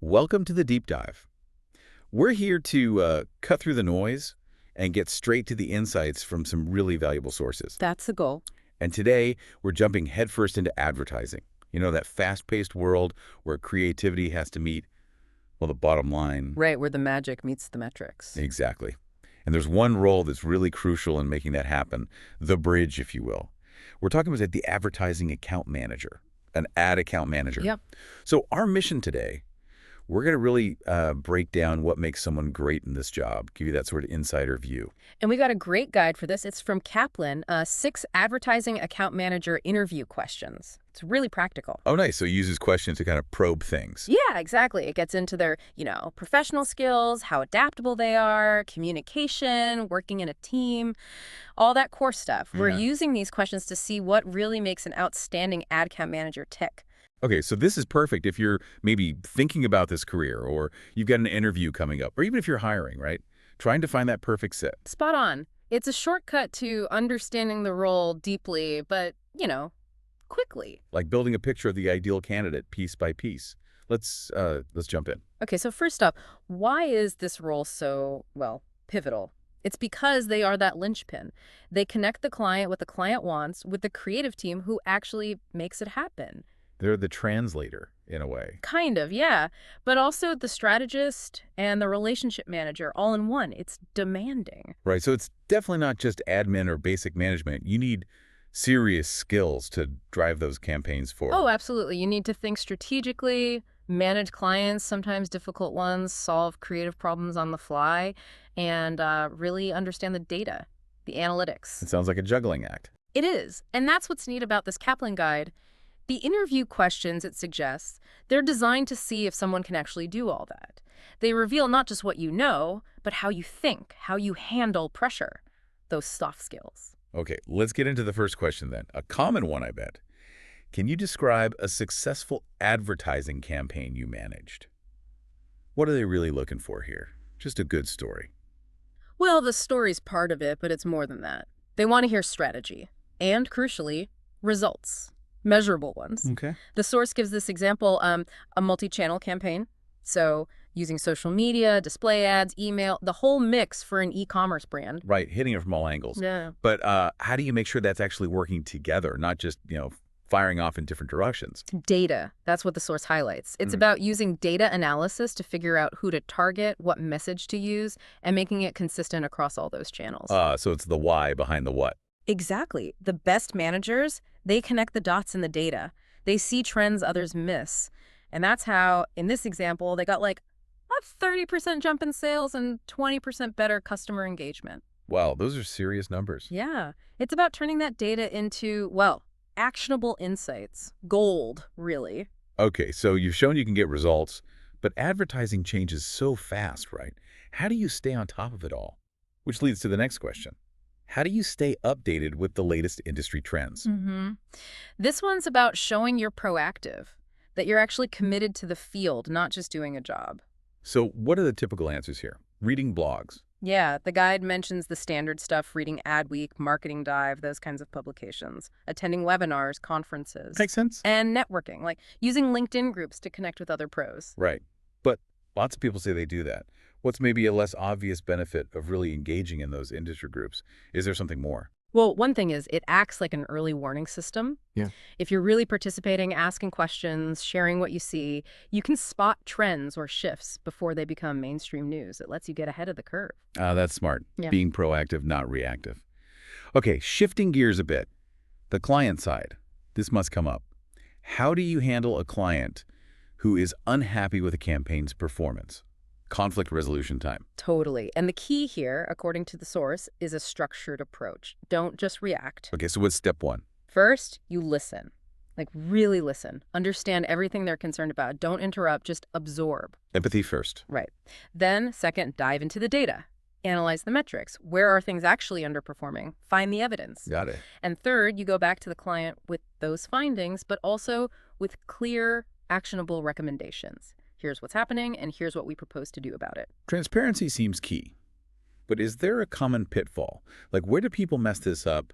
Welcome to the deep dive. We're here to cut through the noise and get straight to the insights from some really valuable sources. That's the goal. And today, we're jumping headfirst into advertising. You know, that fast-paced world where creativity has to meet, well, the bottom line. Right, where the magic meets the metrics. Exactly. And there's one role that's really crucial in making that happen, the bridge, if you will. We're talking about the advertising account manager, an ad account manager. Yep. So our mission today, we're going to really break down what makes someone great in this job, give you that sort of insider view. And we got a great guide for this. It's from Kaplan, 6 advertising account manager interview questions. It's really practical. Oh, nice. So it uses questions to kind of probe things. Yeah, exactly. It gets into their, professional skills, how adaptable they are, communication, working in a team, all that core stuff. We're using these questions to see what really makes an outstanding ad account manager tick. Okay, so this is perfect if you're maybe thinking about this career or you've got an interview coming up, or even if you're hiring, right? Trying to find that perfect fit. Spot on. It's a shortcut to understanding the role deeply, but, quickly. Like building a picture of the ideal candidate piece by piece. Let's jump in. Okay, so first up, why is this role so, pivotal? It's because they are that linchpin. They connect the client what the client wants with the creative team who actually makes it happen. They're the translator, in a way. Kind of, yeah. But also the strategist and the relationship manager all in one. It's demanding. Right, so it's definitely not just admin or basic management. You need serious skills to drive those campaigns forward. Oh, absolutely. You need to think strategically, manage clients, sometimes difficult ones, solve creative problems on the fly, and really understand the data, the analytics. It sounds like a juggling act. It is. And that's what's neat about this Kaplan guide. The interview questions it suggests, they're designed to see if someone can actually do all that. They reveal not just what you know, but how you think, how you handle pressure, those soft skills. Okay, let's get into the first question then. A common one, I bet. Can you describe a successful advertising campaign you managed? What are they really looking for here? Just a good story. Well, the story's part of it, but it's more than that. They want to hear strategy and, crucially, results. Measurable ones. Okay. The source gives this example, a multi-channel campaign. So using social media, display ads, email, the whole mix for an e-commerce brand. Right, hitting it from all angles. Yeah. But how do you make sure that's actually working together, not just, firing off in different directions? Data. That's what the source highlights. It's about using data analysis to figure out who to target, what message to use, and making it consistent across all those channels. So it's the why behind the what. Exactly. The best managers, they connect the dots in the data. They see trends others miss. And that's how, in this example, they got like a 30% jump in sales and 20% better customer engagement. Wow, those are serious numbers. Yeah. It's about turning that data into, actionable insights. Gold, really. Okay, so you've shown you can get results, but advertising changes so fast, right? How do you stay on top of it all? Which leads to the next question. How do you stay updated with the latest industry trends? This one's about showing you're proactive, that you're actually committed to the field, not just doing a job. So what are the typical answers here? Reading blogs. Yeah, the guide mentions the standard stuff, reading Adweek, Marketing Dive, those kinds of publications, attending webinars, conferences. Makes sense. And networking, like using LinkedIn groups to connect with other pros. Right. But lots of people say they do that. What's maybe a less obvious benefit of really engaging in those industry groups? Is there something more? Well, one thing is it acts like an early warning system. Yeah. If you're really participating, asking questions, sharing what you see, you can spot trends or shifts before they become mainstream news. It lets you get ahead of the curve. That's smart. Yeah. Being proactive, not reactive. Okay, shifting gears a bit. The client side. This must come up. How do you handle a client who is unhappy with a campaign's performance? Conflict resolution time. Totally. And the key here, according to the source, is a structured approach. Don't just react. Okay, so what's step one? First, you listen. Like, really listen. Understand everything they're concerned about. Don't interrupt, just absorb. Empathy first. Right. Then, second, dive into the data. Analyze the metrics. Where are things actually underperforming? Find the evidence. Got it. And third, you go back to the client with those findings, but also with clear, actionable recommendations. Here's what's happening, and here's what we propose to do about it. Transparency seems key. But is there a common pitfall? Like, where do people mess this up,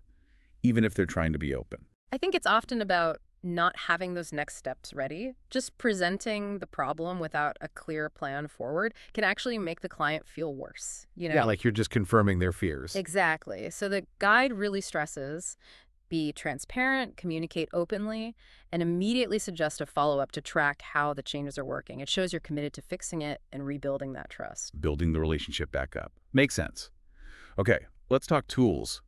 even if they're trying to be open? I think it's often about not having those next steps ready, just presenting the problem without a clear plan forward can actually make the client feel worse, Yeah, like you're just confirming their fears. Exactly. So the guide really stresses be transparent, communicate openly, and immediately suggest a follow-up to track how the changes are working. It shows you're committed to fixing it and rebuilding that trust. Building the relationship back up. Makes sense. Okay, let's talk tools.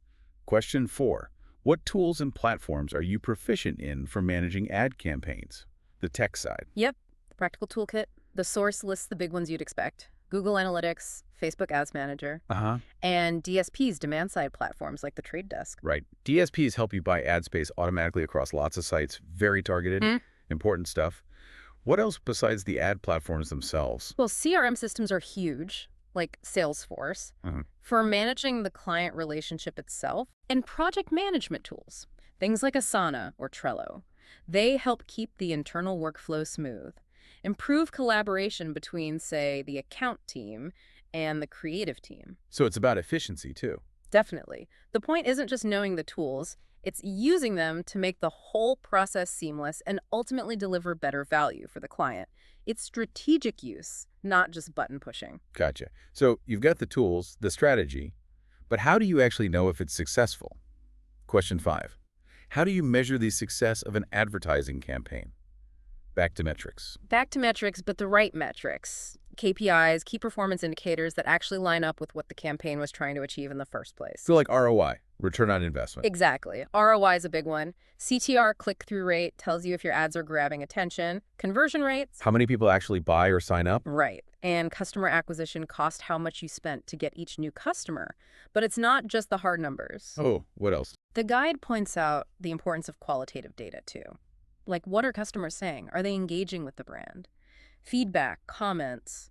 Question 4. What tools and platforms are you proficient in for managing ad campaigns? The tech side. Yep, the practical toolkit. The source lists the big ones you'd expect. Google Analytics, Facebook Ads Manager, and DSPs, demand-side platforms like the Trade Desk. Right. DSPs help you buy ad space automatically across lots of sites. Very targeted, important stuff. What else besides the ad platforms themselves? Well, CRM systems are huge, like Salesforce, for managing the client relationship itself, and project management tools, things like Asana or Trello. They help keep the internal workflow smooth. Improve collaboration between, say, the account team and the creative team. So it's about efficiency, too. Definitely. The point isn't just knowing the tools, it's using them to make the whole process seamless and ultimately deliver better value for the client. It's strategic use, not just button pushing. Gotcha. So you've got the tools, the strategy, but how do you actually know if it's successful? Question 5. How do you measure the success of an advertising campaign? Back to metrics. Back to metrics, but the right metrics. KPIs, key performance indicators that actually line up with what the campaign was trying to achieve in the first place. So like ROI, return on investment. Exactly. ROI is a big one. CTR, click-through rate, tells you if your ads are grabbing attention. Conversion rates. How many people actually buy or sign up? Right. And customer acquisition cost, how much you spent to get each new customer. But it's not just the hard numbers. Oh, what else? The guide points out the importance of qualitative data, too. Like, what are customers saying? Are they engaging with the brand? Feedback, comments,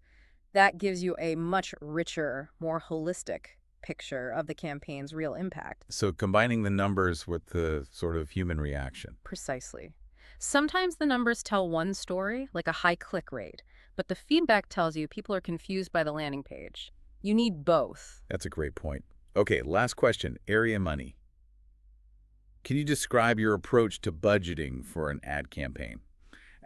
that gives you a much richer, more holistic picture of the campaign's real impact. So combining the numbers with the sort of human reaction. Precisely. Sometimes the numbers tell one story, like a high click rate, but the feedback tells you people are confused by the landing page. You need both. That's a great point. Okay, last question, area money. Can you describe your approach to budgeting for an ad campaign?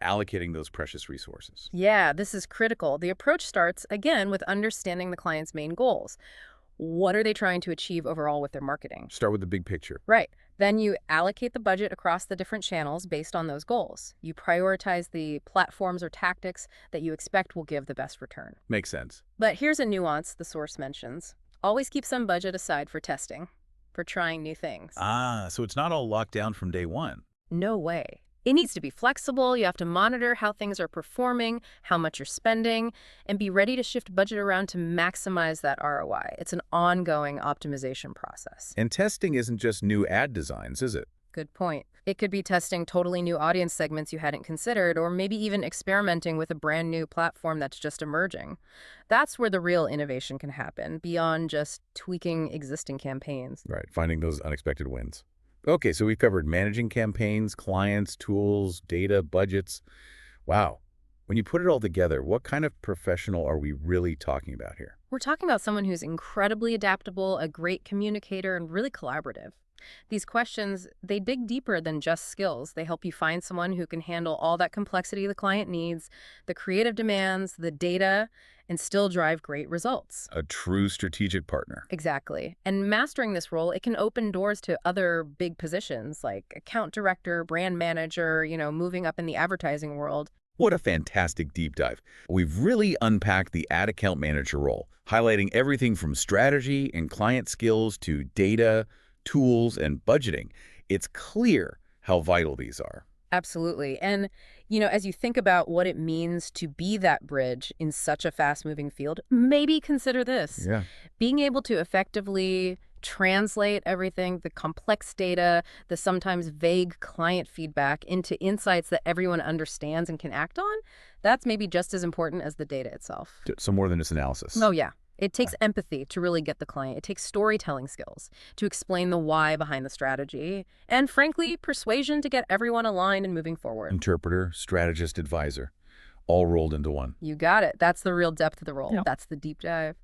Allocating those precious resources. Yeah, this is critical. The approach starts, again, with understanding the client's main goals. What are they trying to achieve overall with their marketing? Start with the big picture. Right. Then you allocate the budget across the different channels based on those goals. You prioritize the platforms or tactics that you expect will give the best return. Makes sense. But here's a nuance the source mentions. Always keep some budget aside for testing, for trying new things. So it's not all locked down from day one. No way. It needs to be flexible. You have to monitor how things are performing, how much you're spending, and be ready to shift budget around to maximize that ROI. It's an ongoing optimization process. And testing isn't just new ad designs, is it? Good point. It could be testing totally new audience segments you hadn't considered, or maybe even experimenting with a brand new platform that's just emerging. That's where the real innovation can happen, beyond just tweaking existing campaigns. Right, finding those unexpected wins. Okay, so we've covered managing campaigns, clients, tools, data, budgets. Wow. When you put it all together, what kind of professional are we really talking about here? We're talking about someone who's incredibly adaptable, a great communicator, and really collaborative. These questions, they dig deeper than just skills. They help you find someone who can handle all that complexity the client needs, the creative demands, the data, and still drive great results. A true strategic partner. Exactly. And mastering this role, it can open doors to other big positions like account director, brand manager, moving up in the advertising world. What a fantastic deep dive. We've really unpacked the ad account manager role, highlighting everything from strategy and client skills to data, tools, and budgeting. It's clear how vital these are. Absolutely. And, as you think about what it means to be that bridge in such a fast-moving field, maybe consider this. Yeah. Being able to effectively translate everything, the complex data, the sometimes vague client feedback into insights that everyone understands and can act on, that's maybe just as important as the data itself. So more than just analysis. Oh, yeah. It takes empathy to really get the client. It takes storytelling skills to explain the why behind the strategy. And frankly, persuasion to get everyone aligned and moving forward. Interpreter, strategist, advisor, all rolled into one. You got it. That's the real depth of the role. Yeah. That's the deep dive.